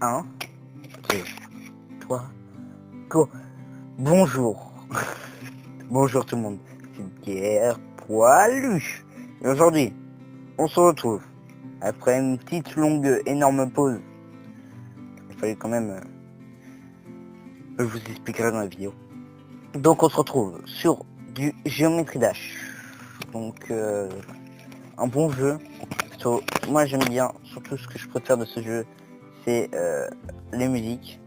1, 2, 3, go. Bonjour. Bonjour tout le monde. C'est Pierre Poilu. Et aujourd'hui, on se retrouve après une petite longue énorme pause. Il fallait quand même... je vous expliquerai dans la vidéo. Donc on se retrouve sur du Geometry Dash. Donc un bon jeu. Moi j'aime bien, surtout ce que je préfère de ce jeu, c'est les musiques.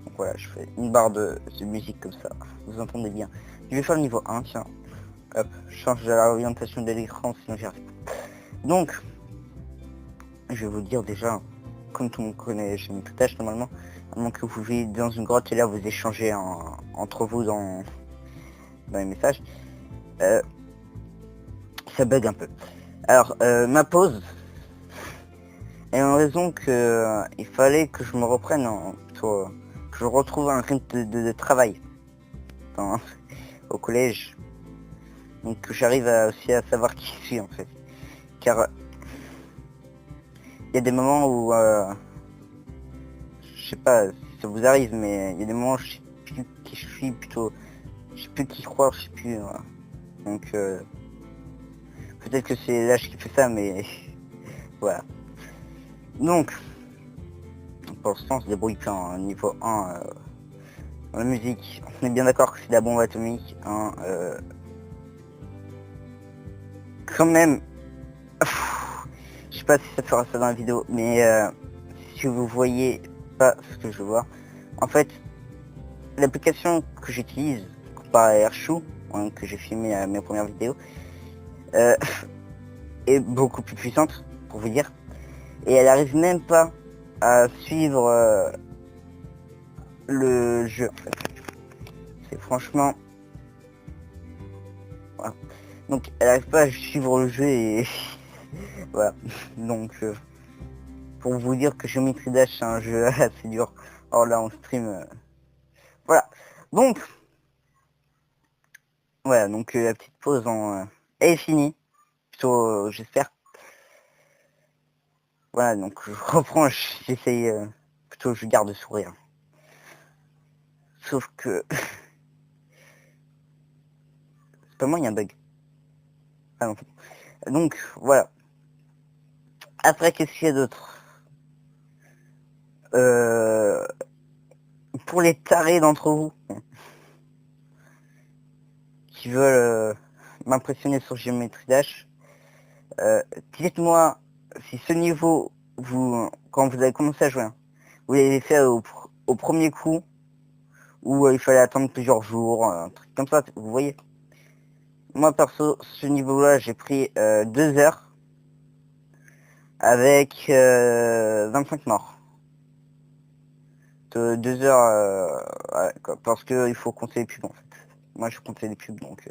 Donc voilà, je fais une barre de musique comme ça, vous entendez bien. Je vais faire le niveau 1, tiens. Hop, je change de l'orientation de l'écran, sinon j'y arrive pas. Donc, je vais vous dire déjà, comme tout le monde connaît Geometry Dash normalement, à moins que vous viviez dans une grotte et là vous échangez entre vous dans les messages, ça bug un peu. Alors, ma pause est en raison que il fallait que je me reprenne, que je retrouve un rythme de travail au collège. Donc que j'arrive aussi à savoir qui je suis en fait. Car il y a des moments où, je sais pas si ça vous arrive, mais il y a des moments où je sais plus qui je suis, plutôt, je sais plus qui croire, je sais plus. Voilà. Donc peut-être que c'est l'âge qui fait ça, mais voilà. Donc, pour l'instant, on se débrouille qu'en niveau 1 dans la musique. On est bien d'accord que c'est la bombe atomique. Hein, quand même, je sais pas si ça fera ça dans la vidéo, mais si vous voyez pas ce que je vois, en fait, l'application que j'utilise comparé à Airshou, hein, que j'ai filmé à mes premières vidéos, est beaucoup plus puissante, pour vous dire, et elle arrive même pas à suivre le jeu. En fait. C'est franchement, voilà. Donc elle arrive pas à suivre le jeu et voilà. Donc pour vous dire que Geometry Dash c'est un jeu assez dur. Or là on stream, voilà. Donc voilà, donc la petite pause est finie. Plutôt j'espère. Voilà, donc je reprends, j'essaye, plutôt je garde le sourire. Sauf que c'est pas moi, il y a un bug. Ah non. Donc voilà. Après, qu'est-ce qu'il y a d'autre? Pour les tarés d'entre vous qui veulent m'impressionner sur Geometry Dash, dites-moi si ce niveau, quand vous avez commencé à jouer, hein, vous l'avez fait au premier coup, ou il fallait attendre plusieurs jours, un truc comme ça, vous voyez. Moi perso, ce niveau-là, j'ai pris 2 heures avec 25 morts. 2 heures, ouais, quoi, parce que il faut compter les pubs en fait. Moi je comptais les pubs donc...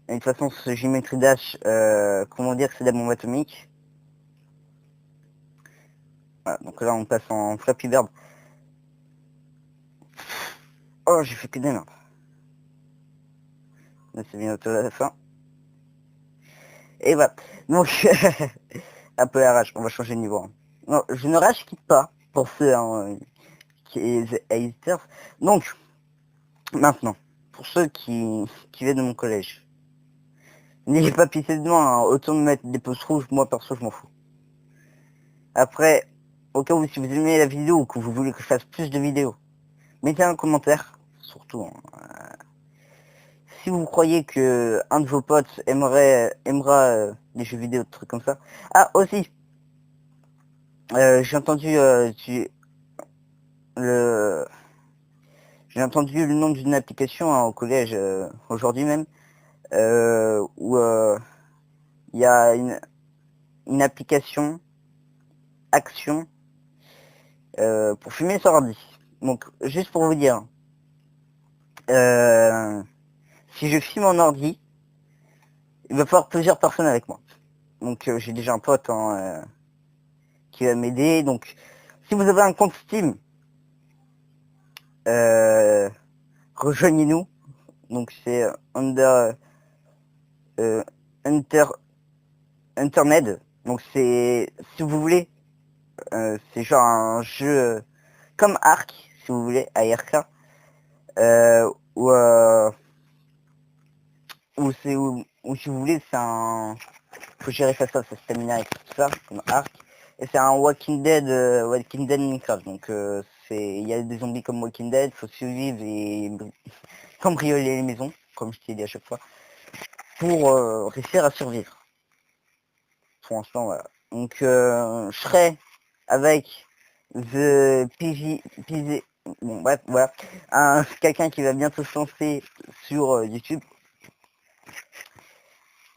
Et de toute façon ce Geometry Dash, comment dire que c'est de la bombe atomique. Voilà, donc là on passe en Flappy Bird. Oh j'ai fait que des merdes. Là c'est bientôt à la fin. Et voilà. Donc un peu la rage, on va changer de niveau. Hein. Non, je ne rage quitte pas pour ceux hein, qui haters. Donc maintenant, pour ceux qui viennent de mon collège, n'ayez pas pissé dedans, hein. Autant de mettre des pouces rouges, moi perso je m'en fous. Après, au cas où si vous aimez la vidéo ou que vous voulez que je fasse plus de vidéos, mettez un commentaire, surtout. Hein, si vous croyez que un de vos potes aimera des jeux vidéo, des trucs comme ça. Ah aussi, j'ai entendu le j'ai entendu le nom d'une application hein, au collège aujourd'hui même où il y a une application action pour fumer sur ordi. Donc juste pour vous dire, si je filme en ordi, il va falloir plusieurs personnes avec moi. Donc j'ai déjà un pote hein, qui va m'aider. Donc si vous avez un compte Steam, rejoignez-nous. Donc c'est euh, Internet. Donc c'est si vous voulez c'est genre un jeu comme Ark, si vous voulez, ARK, où, où si vous voulez, c'est un... Faut gérer ça, sa stamina et tout ça, comme Ark. Et c'est un Walking Dead Minecraft. Donc il y a des zombies comme Walking Dead, faut survivre et cambrioler les maisons, comme je t'ai dit à chaque fois, pour réussir à survivre. Pour l'instant, voilà. Donc je serai avec The PG, bon bref, voilà, quelqu'un qui va bientôt se lancer sur YouTube.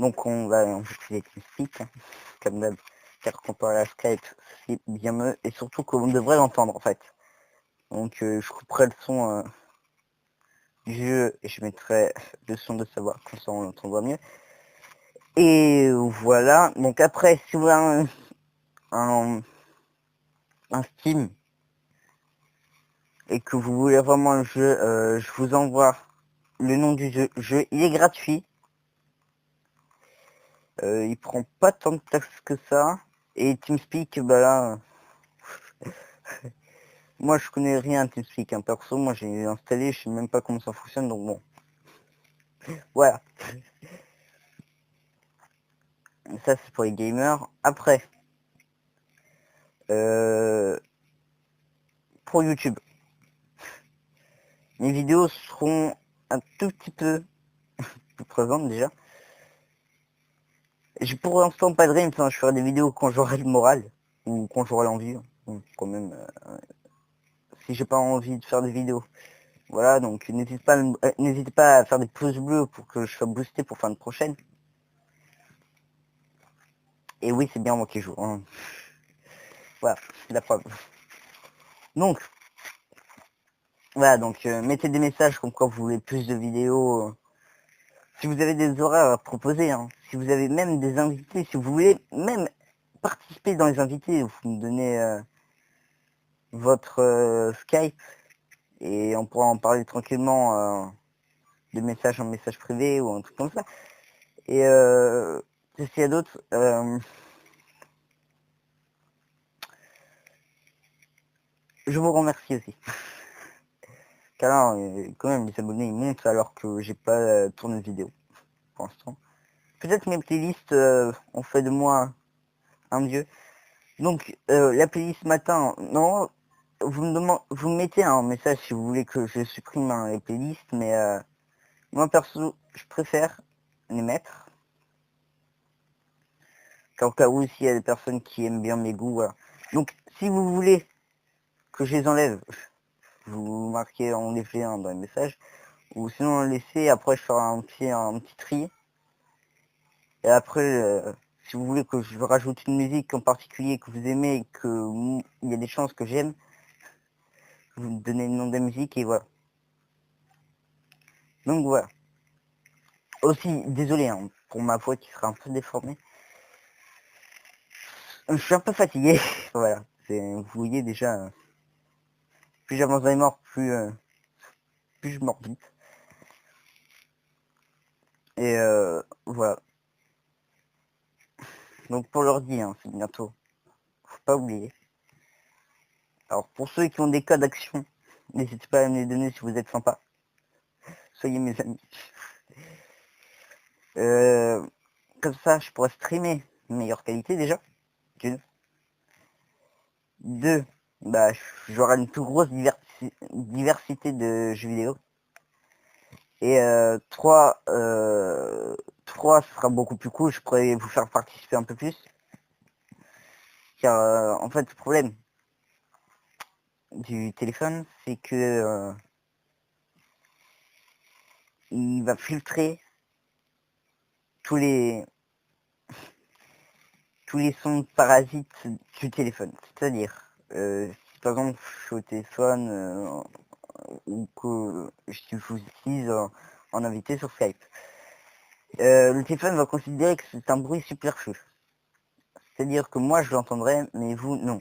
Donc on va utiliser TeamSpeak, hein, comme d'hab, car quand on parle à Skype, c'est bien mieux, et surtout qu'on devrait l'entendre en fait. Donc je couperai le son du jeu et je mettrai le son de sa voix, comme ça on l'entendra mieux. Et voilà, donc après si vous avez un Steam et que vous voulez vraiment le jeu, je vous envoie le nom du jeu, il est gratuit. Il prend pas tant de taxes que ça. Et TeamSpeak, bah là, moi je connais rien à TeamSpeak, hein. Perso, moi j'ai installé, je sais même pas comment ça fonctionne, donc bon. Voilà. Ça c'est pour les gamers. Après, pour YouTube, mes vidéos seront un tout petit peu plus présentes déjà. J'ai pour l'instant pas de rythme, enfin, je ferai des vidéos quand j'aurai le moral, ou quand j'aurai l'envie, hein. Quand même, si j'ai pas envie de faire des vidéos. Voilà, donc n'hésitez pas à faire des pouces bleus pour que je sois boosté pour faire une prochaine. Et oui, c'est bien moi qui joue, hein. Voilà, c'est la preuve. Donc, voilà, donc mettez des messages comme quoi vous voulez plus de vidéos. Si vous avez des horaires à proposer, hein. Si vous avez même des invités, si vous voulez même participer dans les invités, vous me donnez votre Skype et on pourra en parler tranquillement de message en message privé ou un truc comme ça. Et qu'est-ce qu'il y a d'autre, je vous remercie aussi. Car là, quand même, les abonnés ils montent alors que j'ai pas tourné de vidéo pour l'instant. Peut-être mes playlists ont fait de moi un dieu. Donc la playlist matin, non, vous me mettez un message si vous voulez que je supprime les playlists, mais moi perso, je préfère les mettre. Car au cas où s'il y a des personnes qui aiment bien mes goûts, voilà. Donc si vous voulez que je les enlève, vous marquez en effet hein, dans les messages, ou sinon laissez, après je ferai un petit tri. Et après, si vous voulez que je rajoute une musique en particulier que vous aimez et que il y a des chances que j'aime, vous me donnez le nom de la musique et voilà. Donc voilà. Aussi, désolé hein, pour ma voix qui sera un peu déformée. Je suis un peu fatigué. Voilà. Vous voyez déjà, plus j'avance dans les morts, plus je mords vite. Et voilà. Donc pour l'ordi, hein, c'est bientôt. Faut pas oublier. Alors pour ceux qui ont des cas d'action, n'hésitez pas à me les donner si vous êtes sympa. Soyez mes amis. Comme ça, je pourrais streamer une meilleure qualité déjà. D'une. Deux, bah, j'aurai une plus grosse diversité de jeux vidéo. Et trois, ce sera beaucoup plus cool. Je pourrais vous faire participer un peu plus. Car en fait, le problème du téléphone, c'est que il va filtrer tous les sons parasites du téléphone. C'est-à-dire, si par exemple je suis au téléphone ou que je vous utilise en invité sur Skype, le téléphone va considérer que c'est un bruit superflu. C'est-à-dire que moi je l'entendrai, mais vous non.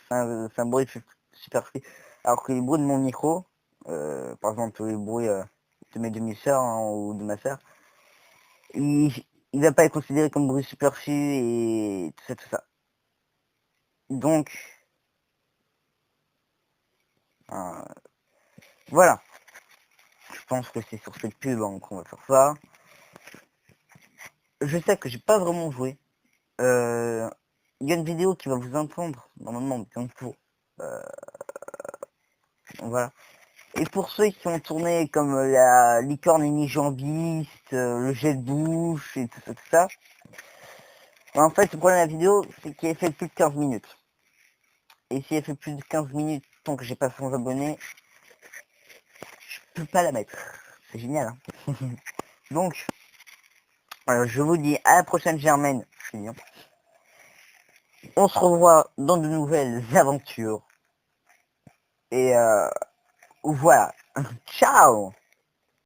C'est un bruit superflu. Alors que les bruits de mon micro, par exemple les bruits de mes demi-sœurs hein, ou de ma sœur, il va pas être considéré comme bruit superflu et tout ça, tout ça. Donc, voilà. Je pense que c'est sur cette pub qu'on va faire ça. Je sais que j'ai pas vraiment joué. Il y a une vidéo qui va vous entendre normalement bientôt. Voilà. Et pour ceux qui ont tourné comme la licorne unijambiste, le jet de bouche et tout ça, en fait le problème de la vidéo c'est qu'elle fait plus de 15 minutes. Et si elle fait plus de 15 minutes tant que j'ai pas 100 abonnés, je peux pas la mettre. C'est génial, hein. Donc, je vous dis à la prochaine Germaine. On se revoit dans de nouvelles aventures. Et voilà. Ciao.